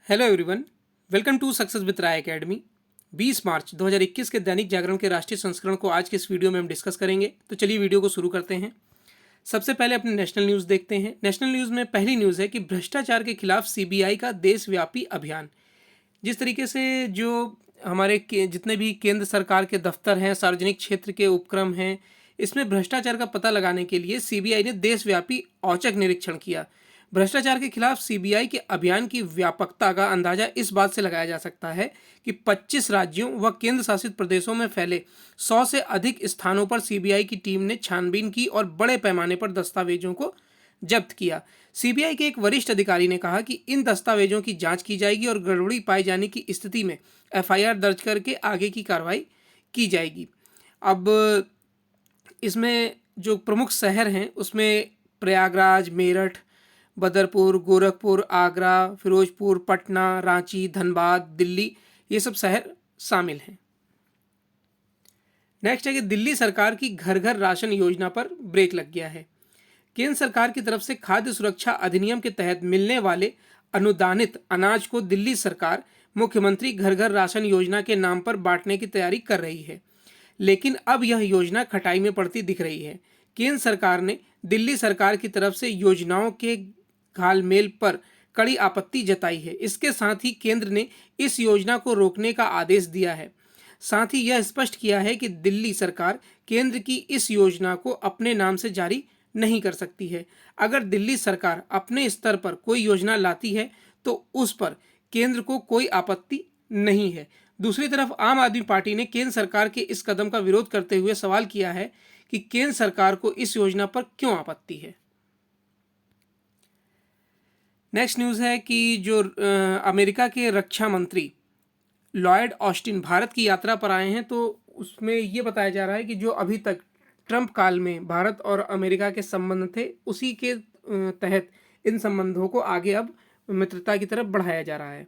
Hello everyone, welcome to success with Rai academy. 20 March 2021 के दैनिक जागरण के राष्ट्रीय संस्करण को आज के इस वीडियो में हम डिस्कस करेंगे। तो चलिए वीडियो को शुरू करते हैं। सबसे पहले अपने नेशनल न्यूज़ देखते हैं। नेशनल न्यूज़ में पहली न्यूज़ है कि भ्रष्टाचार के खिलाफ सीबीआई का देशव्यापी अभियान। जिस तरीके से जो हमारे जितने भी केंद्र सरकार के दफ्तर हैं, सार्वजनिक क्षेत्र के उपक्रम हैं, इसमें भ्रष्टाचार का पता लगाने के लिए सीबीआई ने देशव्यापी औचक निरीक्षण किया। भ्रष्टाचार के खिलाफ सीबीआई के अभियान की व्यापकता का अंदाजा इस बात से लगाया जा सकता है कि 25 राज्यों व केंद्र शासित प्रदेशों में फैले 100 से अधिक स्थानों पर सीबीआई की टीम ने छानबीन की और बड़े पैमाने पर दस्तावेजों को जब्त किया। सीबीआई के एक वरिष्ठ अधिकारी ने कहा कि इन दस्तावेजों की जांच की जाएगी और गड़बड़ी पाए जाने की स्थिति में एफआईआर दर्ज करके आगे की कार्रवाई की जाएगी। अब इसमें जो प्रमुख शहर हैं उसमें प्रयागराज, मेरठ, बदरपुर, गोरखपुर, आगरा, फिरोजपुर, पटना, रांची, धनबाद, दिल्ली, ये सब शहर शामिल हैं। नेक्स्ट है कि दिल्ली सरकार की घर घर राशन योजना पर ब्रेक लग गया है। केंद्र सरकार की तरफ से खाद्य सुरक्षा अधिनियम के तहत मिलने वाले अनुदानित अनाज को दिल्ली सरकार मुख्यमंत्री घर घर राशन योजना के नाम पर बांटने की तैयारी कर रही है, लेकिन अब यह योजना खटाई में पड़ती दिख रही है। केंद्र सरकार ने दिल्ली सरकार की तरफ से योजनाओं के घालमेल पर कड़ी आपत्ति जताई है। इसके साथ ही केंद्र ने इस योजना को रोकने का आदेश दिया है। साथ ही यह स्पष्ट किया है कि दिल्ली सरकार केंद्र की इस योजना को अपने नाम से जारी नहीं कर सकती है। अगर दिल्ली सरकार अपने स्तर पर कोई योजना लाती है तो उस पर केंद्र को कोई आपत्ति नहीं है। दूसरी तरफ आम आदमी पार्टी ने केंद्र सरकार के इस कदम का विरोध करते हुए सवाल किया है कि केंद्र सरकार को इस योजना पर क्यों आपत्ति है। नेक्स्ट न्यूज़ है कि जो अमेरिका के रक्षा मंत्री लॉयड ऑस्टिन भारत की यात्रा पर आए हैं, तो उसमें ये बताया जा रहा है कि जो अभी तक ट्रंप काल में भारत और अमेरिका के संबंध थे, उसी के तहत इन संबंधों को आगे अब मित्रता की तरफ बढ़ाया जा रहा है।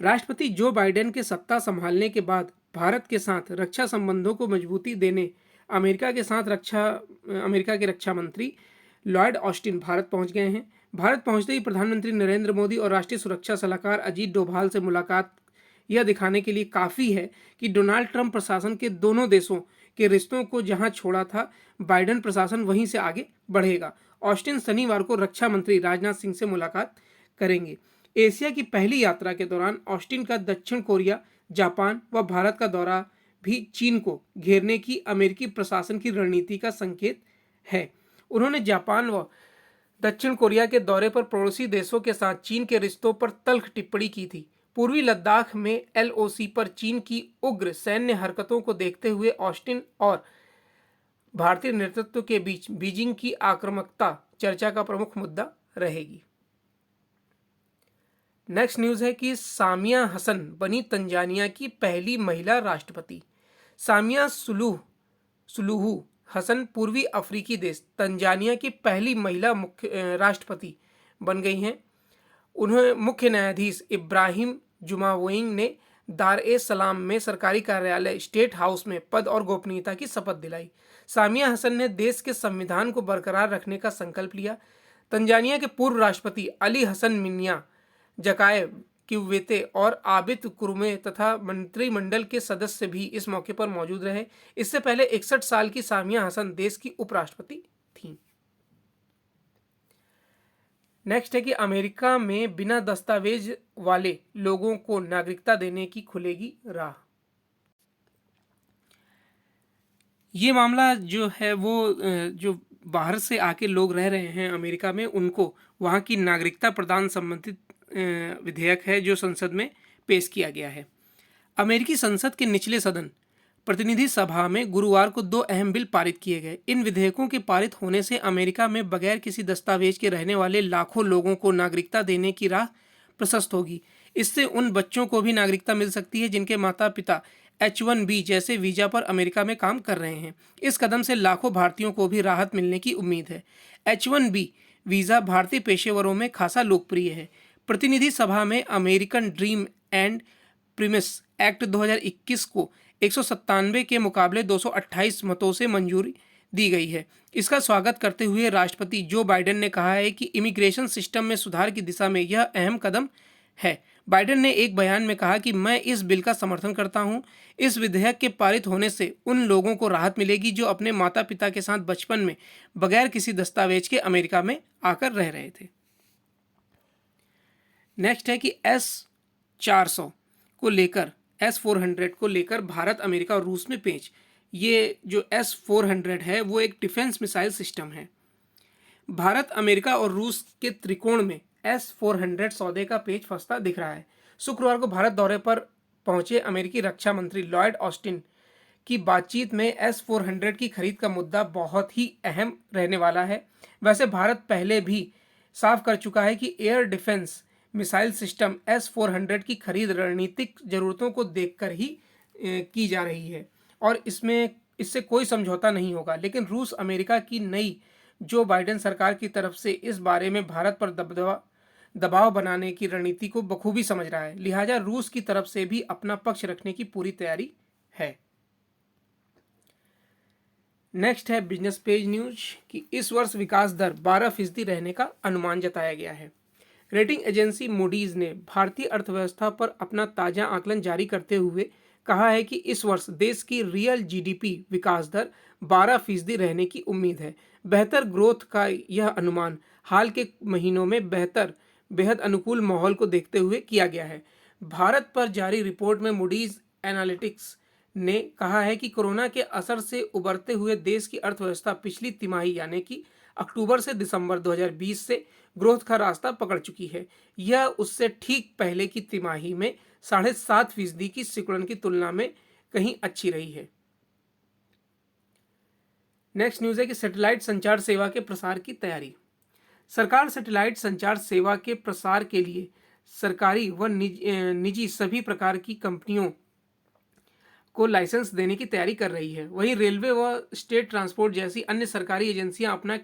राष्ट्रपति जो बाइडेन के सत्ता संभालने के बाद भारत के साथ रक्षा संबंधों को मजबूती देने अमेरिका के रक्षा मंत्री लॉयड ऑस्टिन भारत पहुंच गए हैं। भारत पहुंचते ही प्रधानमंत्री नरेंद्र मोदी और राष्ट्रीय सुरक्षा सलाहकार अजीत डोभाल से मुलाकात यह दिखाने के लिए काफ़ी है कि डोनाल्ड ट्रंप प्रशासन के दोनों देशों के रिश्तों को जहां छोड़ा था, बाइडेन प्रशासन वहीं से आगे बढ़ेगा। ऑस्टिन शनिवार को रक्षा मंत्री राजनाथ सिंह से मुलाकात करेंगे। एशिया की पहली यात्रा के दौरान ऑस्टिन का दक्षिण कोरिया, जापान व भारत का दौरा भी चीन को घेरने की अमेरिकी प्रशासन की रणनीति का संकेत है। उन्होंने जापान व दक्षिण कोरिया के दौरे पर पड़ोसी देशों के साथ चीन के रिश्तों पर तल्ख टिप्पणी की थी। पूर्वी लद्दाख में एलओसी पर चीन की उग्र सैन्य हरकतों को देखते हुए ऑस्टिन और भारतीय नेतृत्व के बीच बीजिंग की आक्रामकता चर्चा का प्रमुख मुद्दा रहेगी। नेक्स्ट न्यूज़ है कि सामिया हसन बनी तंजानिया की पहली महिला राष्ट्रपति। सामिया सुलूहू हसन पूर्वी अफ्रीकी देश तंजानिया की पहली महिला मुख्य राष्ट्रपति बन गई हैं। उन्हें मुख्य न्यायाधीश इब्राहिम जुमावोइंग ने दार ए सलाम में सरकारी कार्यालय स्टेट हाउस में पद और गोपनीयता की शपथ दिलाई। सामिया हसन ने देश के संविधान को बरकरार रखने का संकल्प लिया। तंजानिया के पूर्व राष्ट्रपति अली हसन मिन्या, जकाय किवेते और आबिद कुरुमे तथा मंत्रिमंडल के सदस्य भी इस मौके पर मौजूद रहे। इससे पहले 61 साल की सामिया हसन देश की उपराष्ट्रपति थीं। नेक्स्ट है कि अमेरिका में बिना दस्तावेज वाले लोगों को नागरिकता देने की खुलेगी राह। ये मामला जो है वो जो बाहर से आके लोग रह रहे हैं अमेरिका में, उनको वहाँ की नागरिकता प्रदान संबंधित विधेयक है जो संसद में पेश किया गया है। अमेरिकी संसद के निचले सदन प्रतिनिधि सभा में गुरुवार को 2 अहम बिल पारित किए गए। इन विधेयकों के पारित होने से अमेरिका में बगैर किसी दस्तावेज के रहने वाले लाखों लोगों को नागरिकता देने की राह प्रशस्त होगी। इससे उन बच्चों को भी नागरिकता मिल सकती है जिनके माता पिता H1B जैसे वीजा पर अमेरिका में काम कर रहे हैं। इस कदम से लाखों भारतीयों को भी राहत मिलने की उम्मीद है। H1B वीज़ा भारतीय पेशेवरों में खासा लोकप्रिय है। प्रतिनिधि सभा में American dream and premise act 2021 को 197 के मुकाबले 228 मतों से मंजूरी दी गई है। इसका स्वागत करते हुए राष्ट्रपति जो बाइडेन ने कहा है कि इमिग्रेशन सिस्टम में सुधार की दिशा में यह अहम कदम है। बाइडेन ने एक बयान में कहा कि मैं इस बिल का समर्थन करता हूं। इस विधेयक के पारित होने से उन लोगों को राहत मिलेगी जो अपने माता पिता के साथ बचपन में बगैर किसी दस्तावेज के अमेरिका में आकर रह रहे थे। नेक्स्ट है कि S-400 को लेकर S-400 को लेकर भारत, अमेरिका और रूस में पेच। ये जो S-400 है वो एक डिफेंस मिसाइल सिस्टम है। भारत, अमेरिका और रूस के त्रिकोण में S-400 सौदे का पेच फंसता दिख रहा है। शुक्रवार को भारत दौरे पर पहुंचे अमेरिकी रक्षा मंत्री लॉयड ऑस्टिन की बातचीत में S-400 की खरीद का मुद्दा बहुत ही अहम रहने वाला है। वैसे भारत पहले भी साफ कर चुका है कि air defence missile system S-400 की खरीद रणनीतिक जरूरतों को देखकर ही की जा रही है और इससे कोई समझौता नहीं होगा। लेकिन रूस अमेरिका की नई जो बाइडेन सरकार की तरफ से इस बारे में भारत पर दबाव बनाने की रणनीति को बखूबी समझ रहा है, लिहाजा रूस की तरफ से भी अपना पक्ष रखने की पूरी तैयारी है। नेक्स्ट है बिजनेस पेज न्यूज कि इस वर्ष विकास दर 12% रहने का अनुमान जताया गया है। रेटिंग एजेंसी मूडीज ने भारतीय अर्थव्यवस्था पर अपना ताजा आकलन जारी करते हुए कहा है कि इस वर्ष देश की रियल जीडीपी विकास दर 12% रहने की उम्मीद है। बेहतर ग्रोथ का यह अनुमान हाल के महीनों में बेहद अनुकूल माहौल को देखते हुए किया गया है। भारत पर जारी रिपोर्ट में मूडीज एनालिटिक्स ने कहा है कि कोरोना के असर से उबरते हुए देश की अर्थव्यवस्था पिछली तिमाही यानी कि अक्टूबर से दिसंबर 2020 से ग्रोथ का रास्ता पकड़ चुकी है। यह उससे ठीक पहले की तिमाही में 7.5% की सिकुड़न की तुलना में कहीं अच्छी रही है। नेक्स्ट न्यूज है कि सैटेलाइट संचार सेवा के प्रसार की तैयारी। सरकार सैटेलाइट संचार सेवा के प्रसार के लिए सरकारी व निजी सभी प्रकार की कंपनियों को लाइसेंस देने की तैयारी कर रही है। वहीं रेलवे व स्टेट ट्रांसपोर्ट जैसी अन्य सरकारी एजेंसियां अपना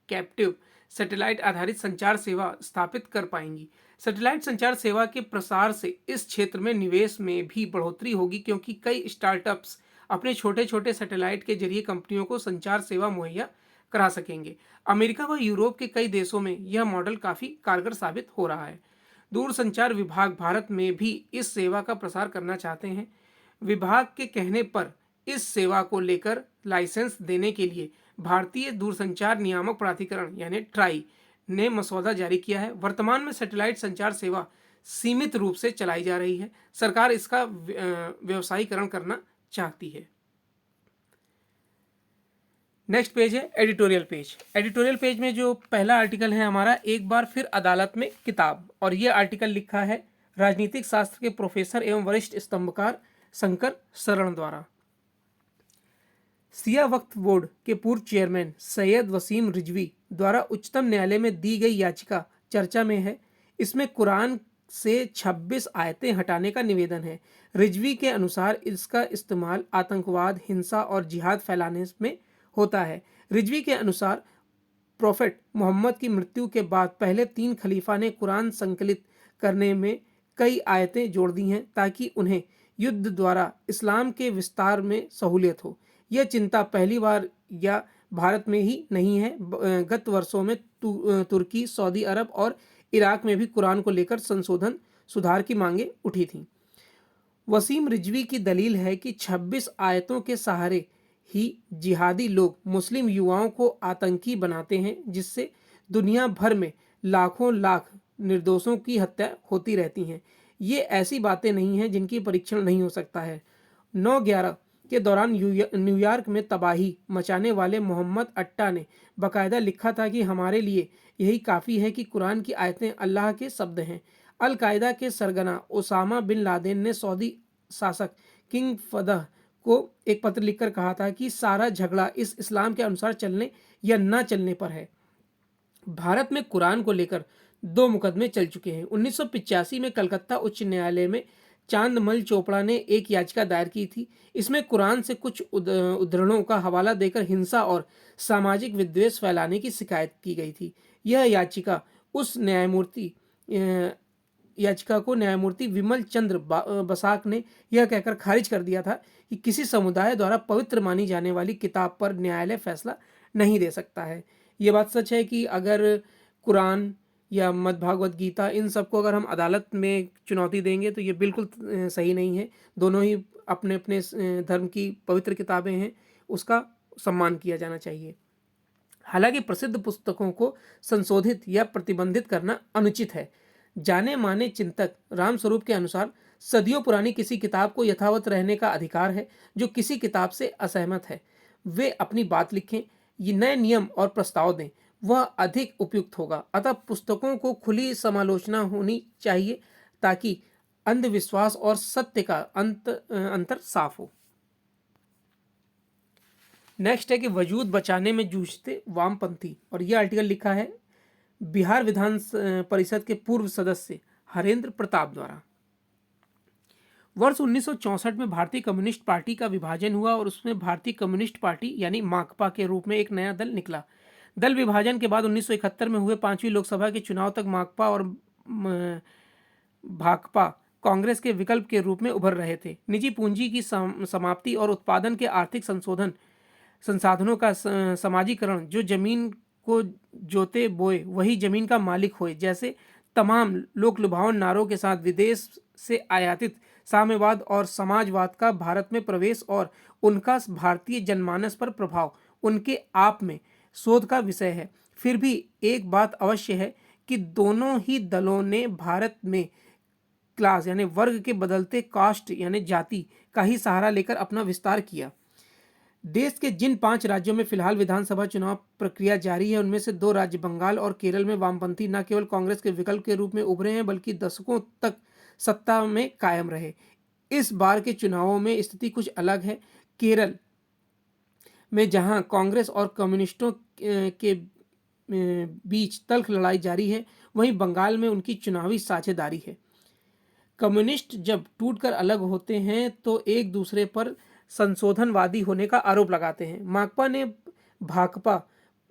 कैप्टिव सैटेलाइट आधारित संचार सेवा स्थापित कर पाएंगी। सैटेलाइट संचार सेवा के प्रसार से इस क्षेत्र में निवेश में भी बढ़ोतरी होगी, क्योंकि कई स्टार्टअप्स अपने छोटे छोटे सैटेलाइट के जरिए कंपनियों को संचार सेवा मुहैया करा सकेंगे। अमेरिका व यूरोप के कई देशों में यह मॉडल काफ़ी कारगर साबित हो रहा है। दूरसंचार विभाग भारत में भी इस सेवा का प्रसार करना चाहते हैं। विभाग के कहने पर इस सेवा को लेकर लाइसेंस देने के लिए भारतीय दूरसंचार नियामक प्राधिकरण यानी ट्राई ने मसौदा जारी किया है। वर्तमान में सैटेलाइट संचार सेवा सीमित रूप से चलाई जा रही है। सरकार इसका व्यवसायीकरण करना चाहती है। नेक्स्ट पेज है एडिटोरियल पेज। एडिटोरियल पेज में जो पहला आर्टिकल है हमारा, एक बार फिर अदालत में किताब, और यह आर्टिकल लिखा है राजनीतिक शास्त्र के प्रोफेसर एवं वरिष्ठ स्तंभकार शंकर शरण द्वारा। सिया वक्फ बोर्ड के पूर्व चेयरमैन सैयद वसीम रिजवी द्वारा उच्चतम न्यायालय में दी गई याचिका चर्चा में है। इसमें कुरान से 26 आयतें हटाने का निवेदन है। रिजवी के अनुसार इसका इस्तेमाल आतंकवाद, हिंसा और जिहाद फैलाने में होता है। रिजवी के अनुसार प्रोफेट मोहम्मद की मृत्यु के बाद पहले 3 खलीफा ने कुरान संकलित करने में कई आयतें जोड़ दी हैं ताकि उन्हें युद्ध द्वारा इस्लाम के विस्तार में सहूलियत हो। यह चिंता पहली बार या भारत में ही नहीं है। गत वर्षों में तुर्की, सऊदी अरब और इराक में भी कुरान को लेकर सुधार की मांगें उठी थीं। वसीम रिजवी की दलील है कि 26 आयतों के सहारे ही जिहादी लोग मुस्लिम युवाओं को आतंकी बनाते हैं, जिससे दुनिया भर में लाखों निर्दोषों की हत्या होती रहती हैं। ये ऐसी बातें नहीं हैं जिनकी परीक्षण नहीं हो सकता है। 9/11 के दौरान न्यूयॉर्क में तबाही मचाने वाले मोहम्मद अट्टा ने बाकायदा लिखा था कि हमारे लिए यही काफ़ी है कि कुरान की आयतें अल्लाह के शब्द हैं। अल कायदा के सरगना ओसामा बिन लादेन ने सऊदी शासक किंग फदह को एक पत्र लिखकर कहा था कि सारा झगड़ा इस इस्लाम के अनुसार चलने या न चलने पर है। भारत में कुरान को लेकर 2 मुकदमे चल चुके हैं। 1985 में कलकत्ता उच्च न्यायालय में चांदमल चोपड़ा ने एक याचिका दायर की थी। इसमें कुरान से कुछ उद्धरणों का हवाला देकर हिंसा और सामाजिक विद्वेष फैलाने की शिकायत की गई थी। यह याचिका को न्यायमूर्ति विमल चंद्र बसाक ने यह कहकर खारिज कर दिया था कि किसी समुदाय द्वारा पवित्र मानी जाने वाली किताब पर न्यायालय फैसला नहीं दे सकता है। ये बात सच है कि अगर कुरान या मद् भागवत गीता, इन सबको अगर हम अदालत में चुनौती देंगे तो ये बिल्कुल सही नहीं है। दोनों ही अपने अपने धर्म की पवित्र किताबें हैं, उसका सम्मान किया जाना चाहिए। हालांकि प्रसिद्ध पुस्तकों को संशोधित या प्रतिबंधित करना अनुचित है। जाने माने चिंतक रामस्वरूप के अनुसार सदियों पुरानी किसी किताब को यथावत रहने का अधिकार है। जो किसी किताब से असहमत है वे अपनी बात लिखें, ये नए नियम और प्रस्ताव दें, वह अधिक उपयुक्त होगा। अतः पुस्तकों को खुली समालोचना होनी चाहिए ताकि अंधविश्वास और सत्य का अंतर साफ हो। नेक्स्ट है कि वजूद बचाने में जूझते वामपंथी, और यह आर्टिकल लिखा है बिहार विधान परिषद के पूर्व सदस्य हरेंद्र प्रताप द्वारा। वर्ष 1964 में भारतीय कम्युनिस्ट पार्टी का विभाजन हुआ और उसमें भारतीय कम्युनिस्ट पार्टी यानी माकपा के रूप में एक नया दल निकला। दल विभाजन के बाद 1971 में हुए 5वीं लोकसभा के चुनाव तक माकपा और भाकपा कांग्रेस के विकल्प के रूप में उभर रहे थे। निजी पूंजी की समाप्ति और उत्पादन के आर्थिक संसाधनों का समाजीकरण, जो जमीन को जोते बोए वही जमीन का मालिक होए, जैसे तमाम लोक लुभावन नारों के साथ विदेश से आयातित साम्यवाद और समाजवाद का भारत में प्रवेश और उनका भारतीय जनमानस पर प्रभाव उनके आप में शोध का विषय है। फिर भी एक बात अवश्य है कि दोनों ही दलों ने भारत में क्लास यानी वर्ग के बदलते कास्ट यानी जाति का ही सहारा लेकर अपना विस्तार किया। देश के जिन 5 राज्यों में फिलहाल विधानसभा चुनाव प्रक्रिया जारी है, उनमें से 2 राज्य बंगाल और केरल में वामपंथी न केवल कांग्रेस के विकल्प के रूप में उभरे हैं बल्कि दशकों तक सत्ता में कायम रहे। इस बार के चुनावों में स्थिति कुछ अलग है। केरल में जहां कांग्रेस और कम्युनिस्टों के बीच तल्ख लड़ाई जारी है, वहीं बंगाल में उनकी चुनावी साझेदारी है। कम्युनिस्ट जब टूटकर अलग होते हैं तो एक दूसरे पर संशोधनवादी होने का आरोप लगाते हैं। माकपा ने भाकपा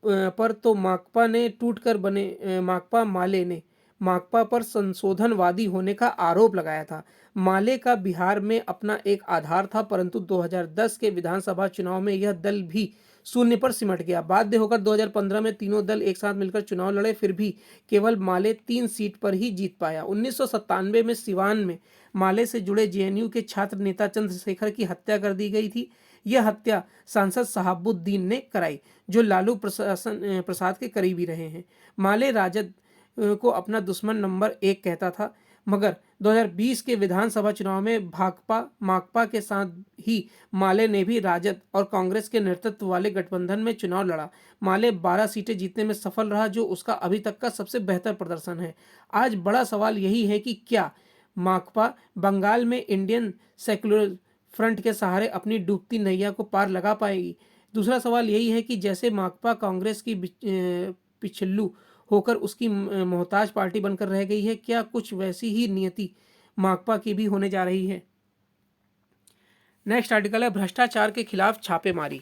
पर तो माकपा ने टूटकर बने माकपा माले ने माकपा पर संशोधनवादी होने का आरोप लगाया था। माले का बिहार में अपना एक आधार था, परंतु 2010 के विधानसभा चुनाव में यह दल भी शून्य पर सिमट गया। बाध्य होकर 2015 में तीनों दल एक साथ मिलकर चुनाव लड़े, फिर भी केवल माले 3 सीट पर ही जीत पाया। 1997 में सिवान में माले से जुड़े जेएनयू के छात्र नेता चंद्रशेखर की हत्या कर दी गई थी। यह हत्या सांसद शहाबुद्दीन ने कराई, जो लालू प्रसाद के करीबी रहे हैं। माले राजद को अपना दुश्मन नंबर 1 कहता था, मगर 2020 के विधानसभा चुनाव में भाकपा माकपा के साथ ही माले ने भी राजद और कांग्रेस के नेतृत्व वाले गठबंधन में चुनाव लड़ा। माले 12 सीटें जीतने में सफल रहा, जो उसका अभी तक का सबसे बेहतर प्रदर्शन है। आज बड़ा सवाल यही है कि क्या माकपा बंगाल में इंडियन सेक्युलर फ्रंट के सहारे अपनी डूबती नैया को पार लगा पाएगी। दूसरा सवाल यही है कि जैसे माकपा कांग्रेस की पिछल्लू होकर उसकी मोहताज पार्टी बनकर रह गई है, क्या कुछ वैसी ही नियति माकपा की भी होने जा रही है। नेक्स्ट आर्टिकल है भ्रष्टाचार के खिलाफ छापेमारी।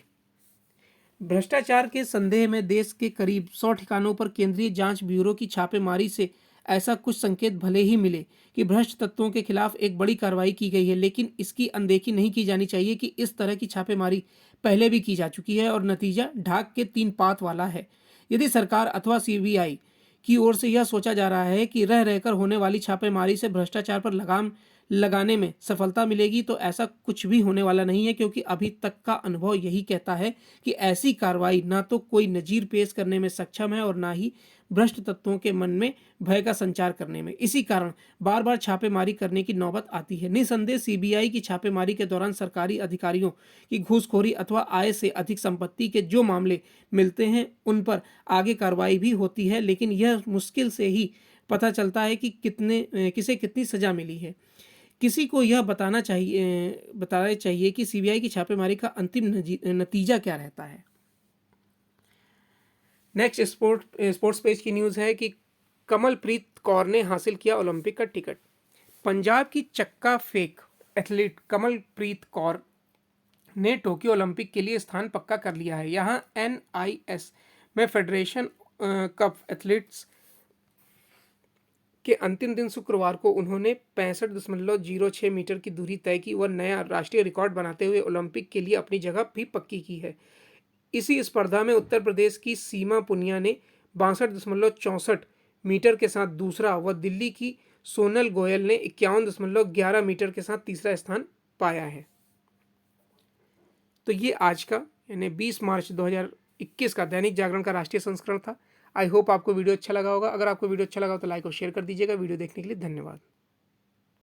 भ्रष्टाचार के संदेह में देश के करीब 100 ठिकानों पर केंद्रीय जांच ब्यूरो की छापेमारी से ऐसा कुछ संकेत भले ही मिले कि भ्रष्ट तत्वों के खिलाफ एक बड़ी कार्रवाई की गई है, लेकिन इसकी अनदेखी नहीं की जानी चाहिए कि इस तरह की छापेमारी पहले भी की जा चुकी है और नतीजा ढाक के 3 पात वाला है। यदि सरकार अथवा सीबीआई की ओर से यह सोचा जा रहा है कि रह रहकर होने वाली छापेमारी से भ्रष्टाचार पर लगाम लगाने में सफलता मिलेगी, तो ऐसा कुछ भी होने वाला नहीं है, क्योंकि अभी तक का अनुभव यही कहता है कि ऐसी कार्रवाई ना तो कोई नजीर पेश करने में सक्षम है और ना ही भ्रष्ट तत्वों के मन में भय का संचार करने में। इसी कारण बार बार छापेमारी करने की नौबत आती है। निसंदेह सीबीआई की छापेमारी के दौरान सरकारी अधिकारियों की घूसखोरी अथवा आय से अधिक संपत्ति के जो मामले मिलते हैं उन पर आगे कार्रवाई भी होती है, लेकिन यह मुश्किल से ही पता चलता है कि किसे कितनी सजा मिली है। किसी को यह बताना चाहिए कि सीबीआई की छापेमारी का अंतिम नतीजा क्या रहता है। नेक्स्ट स्पोर्ट्स पेज की न्यूज़ है कि कमलप्रीत कौर ने हासिल किया ओलंपिक का टिकट। पंजाब की चक्का फेंक एथलीट कमलप्रीत कौर ने टोक्यो ओलंपिक के लिए स्थान पक्का कर लिया है। यहाँ NIS में फेडरेशन कप एथलीट्स के अंतिम दिन शुक्रवार को उन्होंने 65.06 मीटर की दूरी तय की व नया राष्ट्रीय रिकॉर्ड बनाते हुए ओलंपिक के लिए अपनी जगह भी पक्की की है। इसी स्पर्धा में उत्तर प्रदेश की सीमा पुनिया ने 62.64 मीटर के साथ दूसरा व दिल्ली की सोनल गोयल ने 51.11 मीटर के साथ तीसरा स्थान पाया है। तो ये आज का यानी 20 मार्च 2021 का दैनिक जागरण का राष्ट्रीय संस्करण था। आई होप आपको वीडियो अच्छा लगा होगा। अगर आपको वीडियो अच्छा लगा हो तो लाइक और शेयर कर दीजिएगा। वीडियो देखने के लिए धन्यवाद।